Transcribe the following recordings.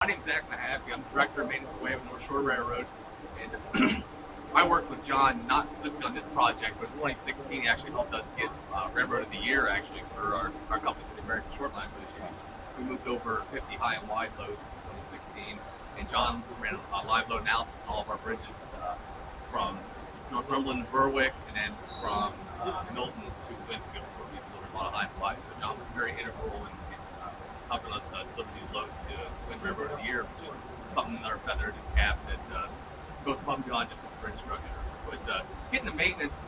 My name's Zach Mahaffey. I'm the Director of Maintenance Way of North Shore Railroad. And I worked with John, not specifically on this project, but in 2016 he actually helped us get Railroad of the Year actually for our company, the American Short Line Association. We moved over 50 high and wide loads in 2016, and John ran a live load analysis on all of our bridges from Northumberland to Berwick, and then from Milton to Winfield, where we delivered a lot of high and wide. So John was very integral in helping us deliver these loads to win Railroad of the Year, which is something that our feather in his cap that goes above and beyond just this bridge structure. But getting the maintenance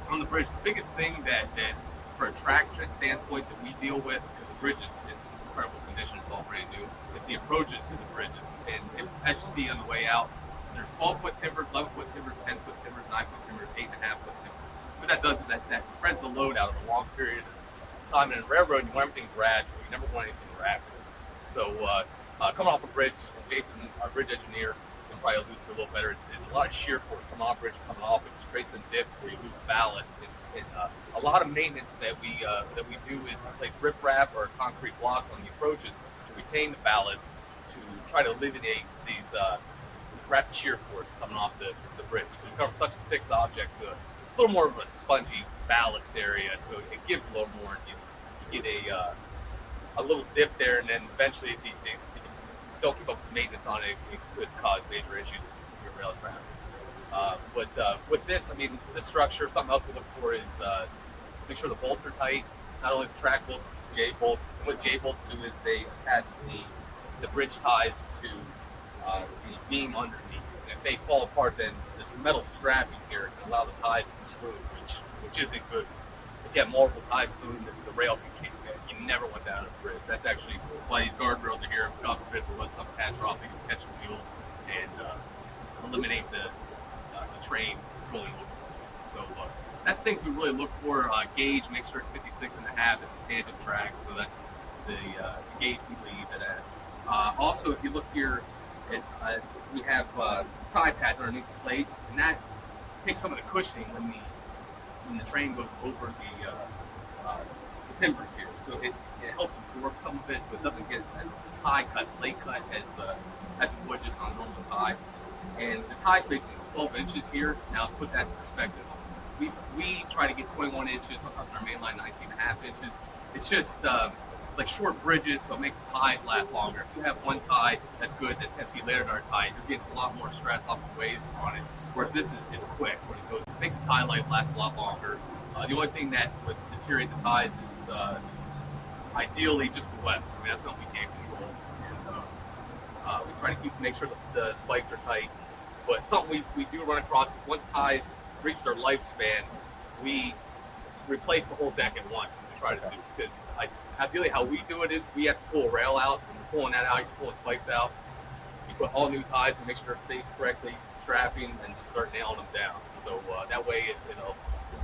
on the bridge, the biggest thing that for a track standpoint that we deal with, because the bridge is in incredible condition, it's all brand new, is the approaches to the bridges. And as you see on the way out, there's 12-foot timbers, 11-foot timbers, 10-foot timbers, 9-foot timbers, 8.5-foot timbers. What that does is that spreads the load out of a long period of time. And in railroad, you want everything gradual. You never want anything rapid. So coming off a bridge, Jason, our bridge engineer, can probably allude to a little better. It's a lot of shear force coming off bridge, coming off it, which creates some dips where you lose ballast. A lot of maintenance that we do is replace riprap or concrete blocks on the approaches to retain the ballast, to try to eliminate these rapid shear force coming off the bridge. We cover such a fixed object to a little more of a spongy ballast area, so it gives a little more. You get a little dip there, and then eventually, if you don't keep up with maintenance on it, it could cause major issues with your rail traffic. But with this, I mean, this structure, something else we look for is make sure the bolts are tight. Not only the track bolts, but the J bolts. And what J bolts do is they attach the bridge ties to the beam underneath. And if they fall apart, then this metal strapping here can allow the ties to smooth, which isn't good. If you have multiple ties smooth, the rail can kick. You never want that on a bridge. That's actually why these guardrails are here. If God forbid there was some catastrophic, you can catch the wheels and eliminate the train going over. So that's things we really look for. Gauge, make sure it's 56 and a half. It's a tangent track, so that's the gauge we leave it at. Also, if you look here, we have tie pads underneath the plates, and that takes some of the cushioning when the train goes over the timbers here. So it helps absorb some of it, so it doesn't get as late cut as it would just on a normal tie. And the tie spacing is 12 inches here. Now to put that in perspective, we try to get 21 inches, sometimes on our main line 19.5 inches. It's just like short bridges, so it makes the ties last longer. If you have one tie that's good, that's 10 feet later than our tie, you're getting a lot more stress, a lot more weight on it. Whereas this is quick. When it makes the tie life last a lot longer. The only thing that would deteriorate the ties is ideally just the weather. I mean, that's something we can't control. And we try to make sure the spikes are tight. But something we do run across is once ties reach their lifespan, we replace the whole deck at once. We try to do, because ideally how we do it is we have to pull a rail out. So when you're pulling that out, you're pulling spikes out. You put all new ties and make sure they're spaced correctly, strapping, and just start nailing them down. So that way,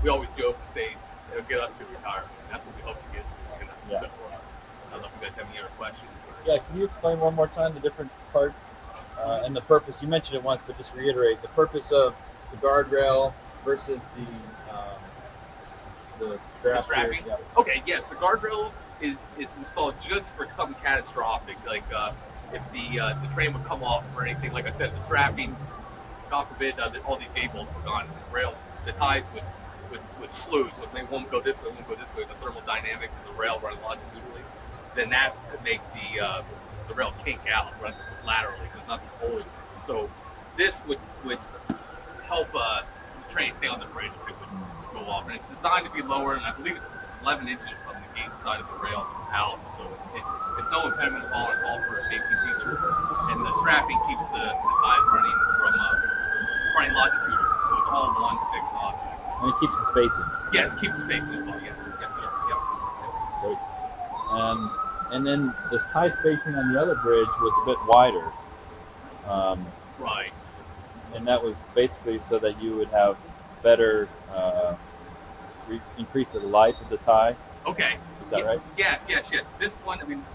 we always joke and say it'll get us to retirement. That's what we hope to get to. Yeah. So, I don't know if you guys have any other questions. Yeah, can you explain one more time the different parts and the purpose? You mentioned it once, but just reiterate the purpose of the guardrail versus the strapping. Yeah. Okay, yes, the guardrail is installed just for something catastrophic, like if the train would come off or anything. Like I said, the strapping, God forbid, all these J bolts were gone. The ties would slew, so if they won't go this way, the thermal dynamics of the rail running longitudinally, then that could make the rail kink out, run laterally, because nothing holding it. So this would help the train stay on the bridge if it would go off. And it's designed to be lower, and I believe it's 11 inches from the gauge side of the rail out, so it's no impediment at all. It's all for a safety feature, and the strapping keeps the ties running longitudinally, so it's all one fixed object. And it keeps the spacing. Yes, it keeps the spacing as well. Yes, sir. Yep. Great. And then this tie spacing on the other bridge was a bit wider. Right. And that was basically so that you would have better increase the life of the tie. Okay. Is that right? Yes. This one, I mean,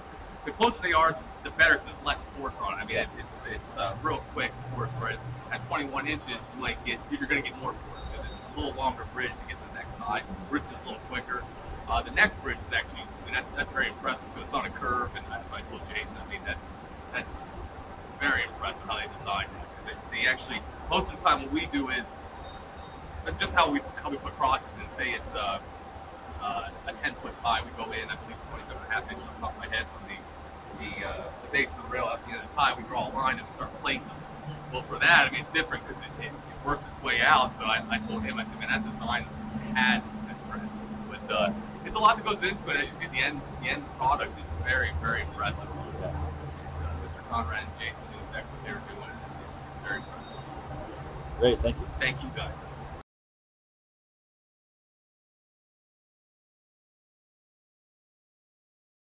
the closer they are, the better, because there's less force on it. I mean, it's real quick force, whereas at 21 inches, you're going to get more force, because it's a little longer bridge to get to the next tie. Bridge is a little quicker. The next bridge is actually, I mean, that's very impressive, because it's on a curve, and as I told Jason, I mean, that's very impressive how they designed it, because they actually, most of the time what we do is just how we put crosses and say it's a 10-foot tie. We go in, I believe it's 27.5 inches on top of my head from the base of the rail. At the end of the tie, we draw a line and we start plating them. Well, for that, I mean, it's different because it works its way out. So I told him, I said, man, that design had interest, but it's a lot that goes into it. As you see, the end product is very, very impressive. Mr. Conrad and Jason knew exactly what they were doing. It's very impressive. Great, thank you. Thank you, guys.